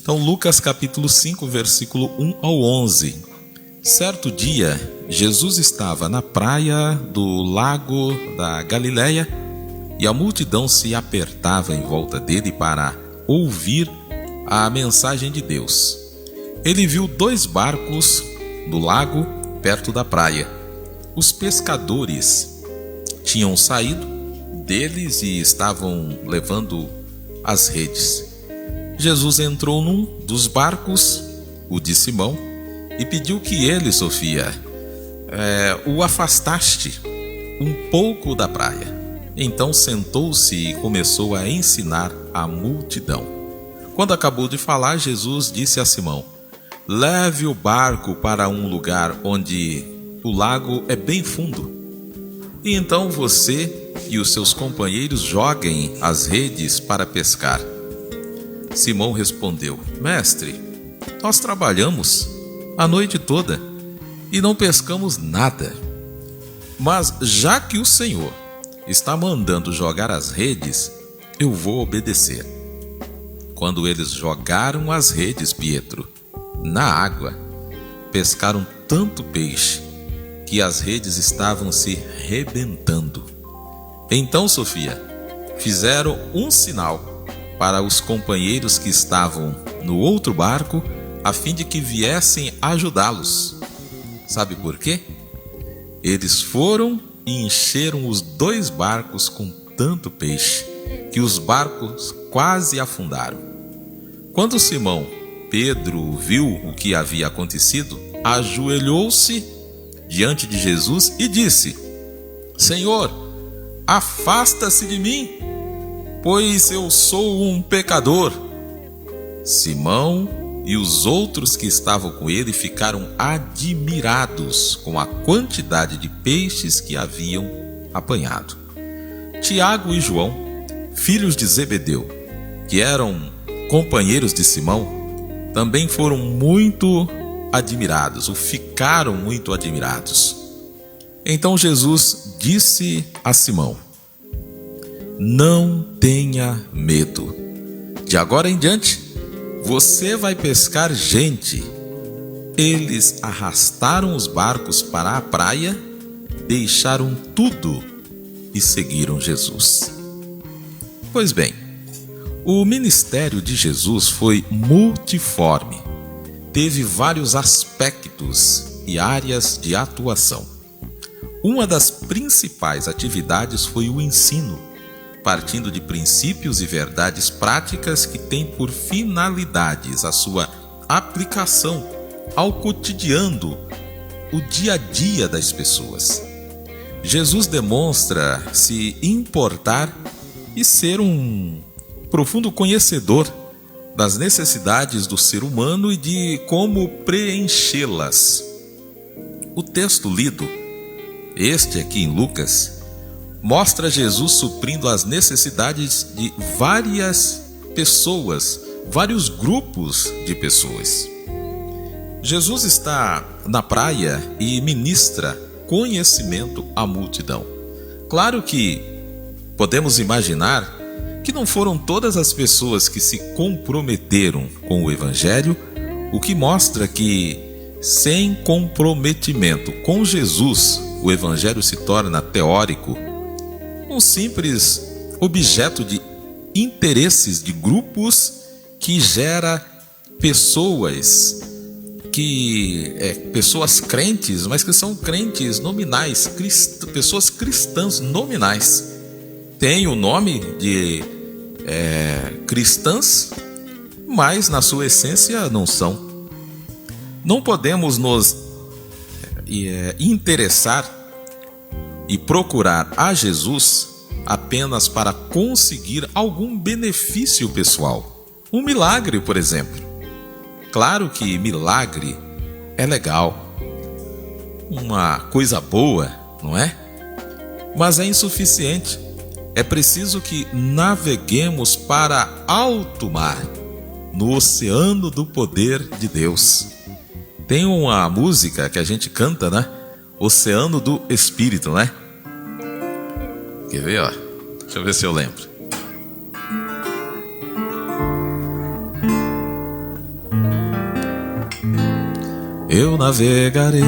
Então, Lucas capítulo 5, versículo 1 ao 11. Certo dia, Jesus estava na praia do lago da Galileia e a multidão se apertava em volta dele para ouvir a mensagem de Deus. Ele viu 2 barcos no lago perto da praia. Os pescadores tinham saído deles e estavam levando as redes. Jesus entrou num dos barcos, o de Simão, e pediu que ele, Sofia, o afastaste um pouco da praia. Então sentou-se e começou a ensinar a multidão. Quando acabou de falar, Jesus disse a Simão: leve o barco para um lugar onde o lago é bem fundo. E então você e os seus companheiros joguem as redes para pescar. Simão respondeu: mestre, nós trabalhamos a noite toda e não pescamos nada. Mas já que o Senhor está mandando jogar as redes, eu vou obedecer. Quando eles jogaram as redes, Pietro, na água, pescaram tanto peixe que as redes estavam se rebentando. Então, Sofia, fizeram um sinal para os companheiros que estavam no outro barco, a fim de que viessem ajudá-los. Sabe por quê? Eles foram e encheram os 2 barcos com tanto peixe que os barcos quase afundaram. Quando Simão Pedro viu o que havia acontecido, ajoelhou-se diante de Jesus e disse: Senhor, afasta-se de mim, pois eu sou um pecador. Simão e os outros que estavam com ele ficaram admirados com a quantidade de peixes que haviam apanhado. Tiago e João, filhos de Zebedeu, que eram companheiros de Simão, também foram muito admirados, ou ficaram muito admirados. Então Jesus disse a Simão: não tenha medo. De agora em diante, você vai pescar gente. Eles arrastaram os barcos para a praia, deixaram tudo e seguiram Jesus. Pois bem, o ministério de Jesus foi multiforme. Teve vários aspectos e áreas de atuação. Uma das principais atividades foi o ensino, partindo de princípios e verdades práticas que têm por finalidades a sua aplicação ao cotidiano, o dia a dia das pessoas. Jesus demonstra se importar e ser um profundo conhecedor das necessidades do ser humano e de como preenchê-las. O texto lido, este aqui em Lucas, mostra Jesus suprindo as necessidades de várias pessoas, vários grupos de pessoas. Jesus está na praia e ministra conhecimento à multidão. Claro que podemos imaginar que não foram todas as pessoas que se comprometeram com o Evangelho, o que mostra que, sem comprometimento com Jesus, o Evangelho se torna teórico, um simples objeto de interesses de grupos que gera pessoas pessoas crentes, mas que são crentes nominais, pessoas cristãs nominais. Tem o nome de cristãs, mas na sua essência não são. Não podemos nos interessar e procurar a Jesus apenas para conseguir algum benefício pessoal. Um milagre, por exemplo. Claro que milagre é legal, uma coisa boa, não é? Mas é insuficiente. É preciso que naveguemos para alto mar, no oceano do poder de Deus. Tem uma música que a gente canta, né? Oceano do Espírito, né? Quer ver, ó? Deixa eu ver se eu lembro. eu navegarei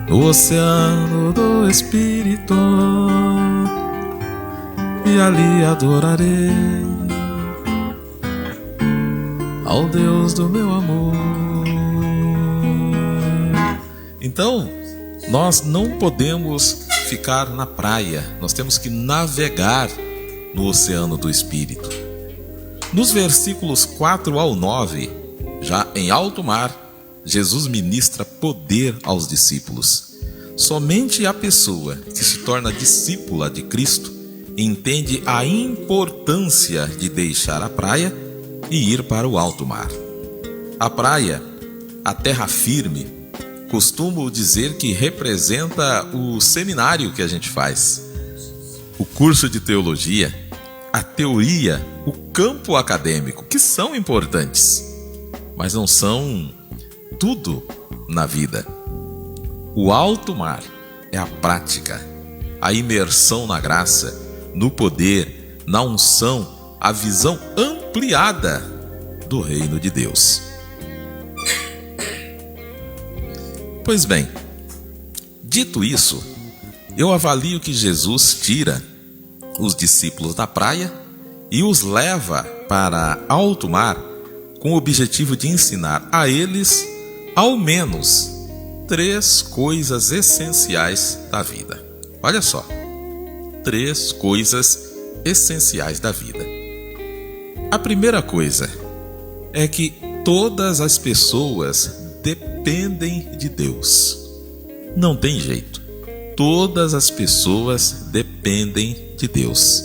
no oceano do Espírito e ali adorarei ao Deus do meu amor. Então, nós não podemos ficar na praia, nós temos que navegar no oceano do Espírito. Nos versículos 4 ao 9, já em alto mar, Jesus ministra poder aos discípulos. Somente a pessoa que se torna discípula de Cristo entende a importância de deixar a praia e ir para o alto mar. A praia, a terra firme, costumo dizer que representa o seminário que a gente faz, o curso de teologia, a teoria, o campo acadêmico, que são importantes, mas não são tudo na vida. O alto mar é a prática, a imersão na graça, no poder, na unção, a visão ampliada do reino de Deus. Pois bem, dito isso, eu avalio que Jesus tira os discípulos da praia e os leva para alto mar com o objetivo de ensinar a eles, ao menos, 3 coisas essenciais da vida. Olha só, 3 coisas essenciais da vida. A primeira coisa é que todas as pessoas dependem de Deus. Não tem jeito. Todas as pessoas dependem de Deus.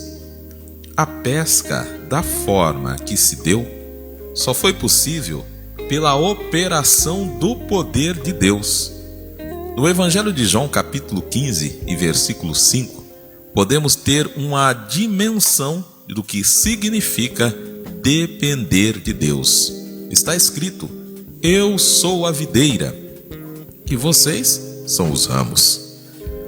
A pesca, da forma que se deu, só foi possível pela operação do poder de Deus. No Evangelho de João, capítulo 15 e versículo 5, podemos ter uma dimensão do que significa depender de Deus. Está escrito: eu sou a videira, e vocês são os ramos.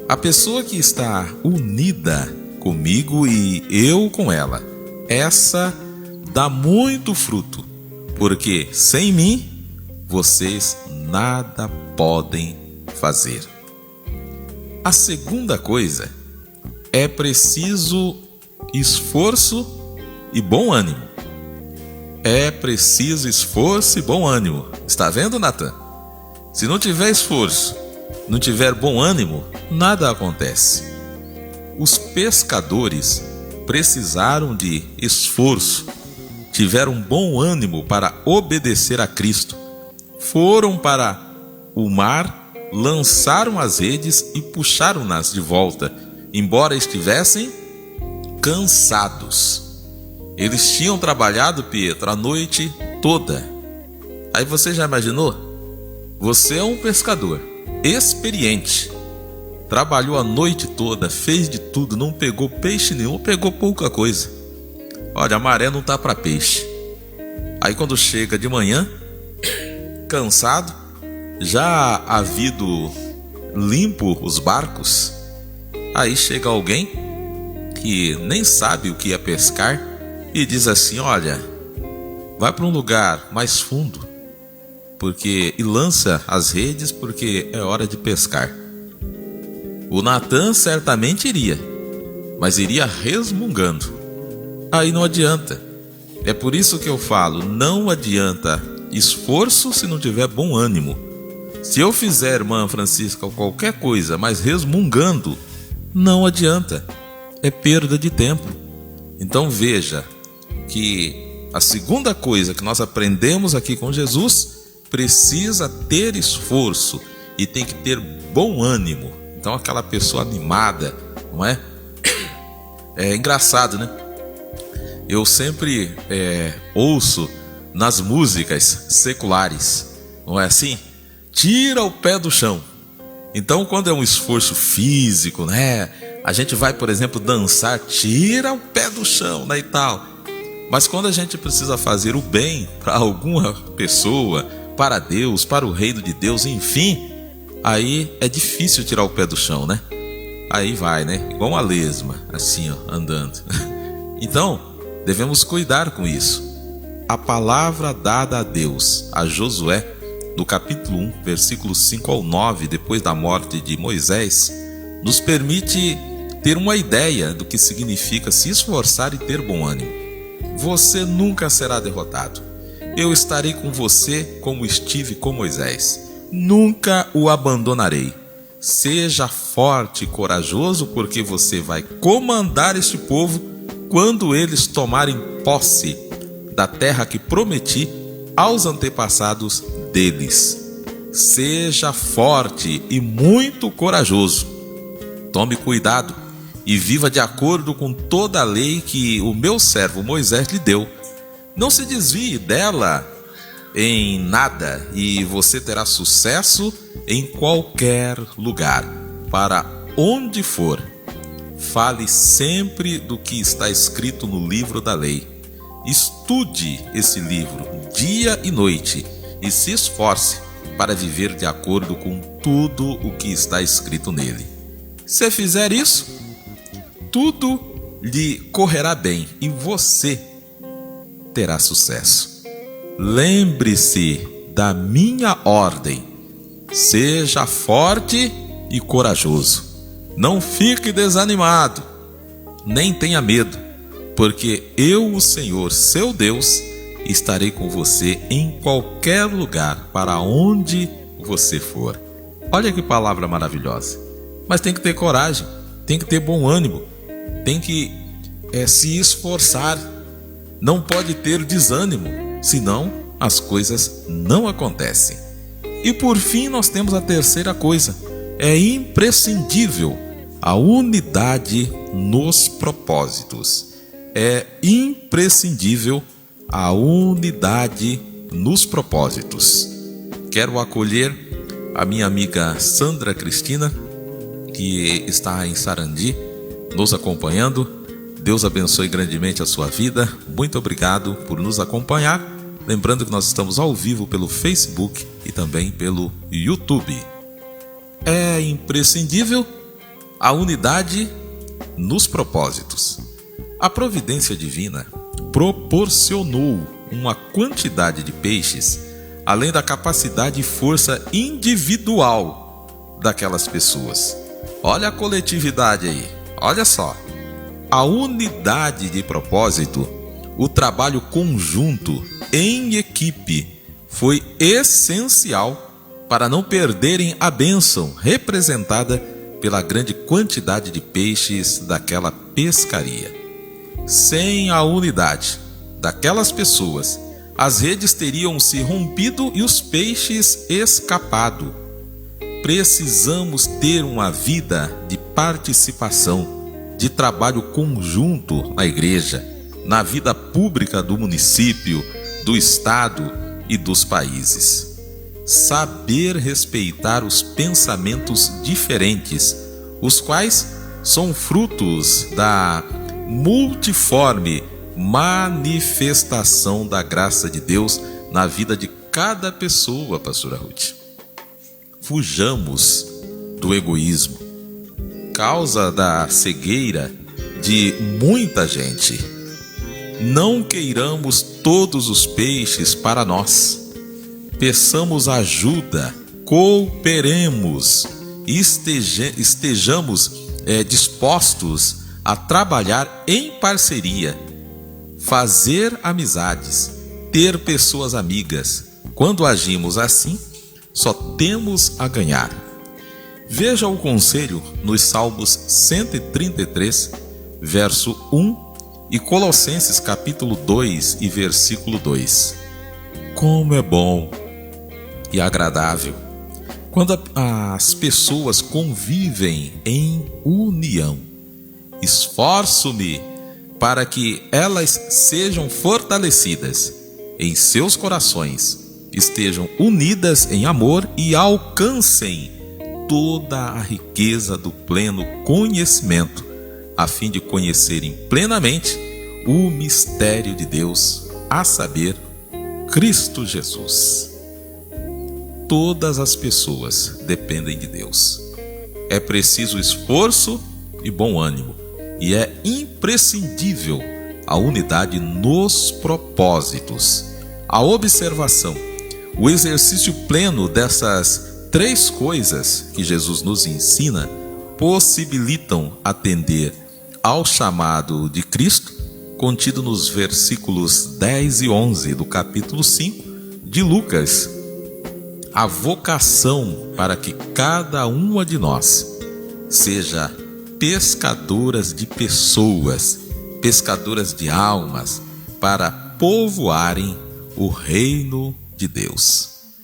A pessoa que está unida comigo e eu com ela, essa dá muito fruto, porque sem mim vocês nada podem fazer. A segunda coisa é preciso esforço e bom ânimo. É preciso esforço e bom ânimo. Está vendo, Natan? Se não tiver esforço, não tiver bom ânimo, nada acontece. Os pescadores precisaram de esforço, tiveram bom ânimo para obedecer a Cristo. Foram para o mar, lançaram as redes e puxaram-nas de volta, embora estivessem cansados. Eles tinham trabalhado, Pietro, a noite toda. Aí você já imaginou? Você é um pescador experiente, trabalhou a noite toda, fez de tudo, não pegou peixe nenhum, pegou pouca coisa. Olha, a maré não tá para peixe. Aí quando chega de manhã, cansado, já havido limpo os barcos, aí chega alguém que nem sabe o que é pescar e diz assim: olha, vai para um lugar mais fundo, e lança as redes, porque é hora de pescar. O Natan certamente iria, mas iria resmungando. Aí não adianta. É por isso que eu falo, não adianta esforço se não tiver bom ânimo. Se eu fizer, irmã Francisca, qualquer coisa, mas resmungando, não adianta. É perda de tempo. Então veja que a segunda coisa que nós aprendemos aqui com Jesus, precisa ter esforço e tem que ter bom ânimo. Então aquela pessoa animada, não é? É engraçado, né? Eu sempre ouço nas músicas seculares, não é assim? Tira o pé do chão. Então quando é um esforço físico, né? A gente vai, por exemplo, dançar, tira o pé do chão, né, e tal. Mas quando a gente precisa fazer o bem para alguma pessoa, para Deus, para o reino de Deus, enfim, aí é difícil tirar o pé do chão, né? Aí vai, né? Igual uma lesma, assim, ó, andando. Então, devemos cuidar com isso. a palavra dada a Deus a Josué, no capítulo 1, versículos 5 ao 9, depois da morte de Moisés, nos permite ter uma ideia do que significa se esforçar e ter bom ânimo. Você nunca será derrotado. Eu estarei com você como estive com Moisés. Nunca o abandonarei. Seja forte e corajoso, porque você vai comandar este povo quando eles tomarem posse da terra que prometi aos antepassados deles. Seja forte e muito corajoso. Tome cuidado e viva de acordo com toda a lei que o meu servo Moisés lhe deu. Não se desvie dela em nada e você terá sucesso em qualquer lugar, para onde for. Fale sempre do que está escrito no livro da lei. Estude esse livro dia e noite e se esforce para viver de acordo com tudo o que está escrito nele. Se fizer isso, tudo lhe correrá bem e você terá sucesso. Lembre-se da minha ordem. Seja forte e corajoso. Não fique desanimado, nem tenha medo, porque eu, o Senhor, seu Deus, estarei com você em qualquer lugar, para onde você for. Olha que palavra maravilhosa. Mas tem que ter coragem, tem que ter bom ânimo, tem que se esforçar. Não pode ter desânimo, senão as coisas não acontecem. E por fim nós temos a terceira coisa. É imprescindível a unidade nos propósitos. É imprescindível a unidade nos propósitos. Quero acolher a minha amiga Sandra Cristina, que está em Sarandi, nos acompanhando. Deus abençoe grandemente a sua vida. Muito obrigado por nos acompanhar. Lembrando que nós estamos ao vivo pelo Facebook e também pelo YouTube. É imprescindível a unidade nos propósitos. A providência divina proporcionou uma quantidade de peixes, além da capacidade e força individual daquelas pessoas. Olha a coletividade aí, olha só. A unidade de propósito, o trabalho conjunto em equipe, foi essencial para não perderem a bênção representada pela grande quantidade de peixes daquela pescaria. Sem a unidade daquelas pessoas, as redes teriam se rompido e os peixes escapado. Precisamos ter uma vida de participação, de trabalho conjunto na igreja, na vida pública do município, do estado e dos países. Saber respeitar os pensamentos diferentes, os quais são frutos da multiforme manifestação da graça de Deus na vida de cada pessoa, pastora Ruth. Fujamos do egoísmo, causa da cegueira de muita gente. Não queiramos todos os peixes para nós. Peçamos ajuda, cooperemos, estejamos dispostos a trabalhar em parceria, fazer amizades, ter pessoas amigas. Quando agimos assim, só temos a ganhar. Veja o conselho nos Salmos 133, verso 1 e Colossenses capítulo 2 e versículo 2. Como é bom e agradável quando as pessoas convivem em união. Esforço-me para que elas sejam fortalecidas em seus corações, estejam unidas em amor e alcancem toda a riqueza do pleno conhecimento, a fim de conhecerem plenamente o mistério de Deus, a saber, Cristo Jesus. Todas as pessoas dependem de Deus. É preciso esforço e bom ânimo, e é imprescindível a unidade nos propósitos, a observação, o exercício pleno dessas três coisas que Jesus nos ensina possibilitam atender ao chamado de Cristo, contido nos versículos 10 e 11 do capítulo 5 de Lucas, a vocação para que cada uma de nós seja pescadoras de pessoas, pescadoras de almas, para povoarem o reino de Deus.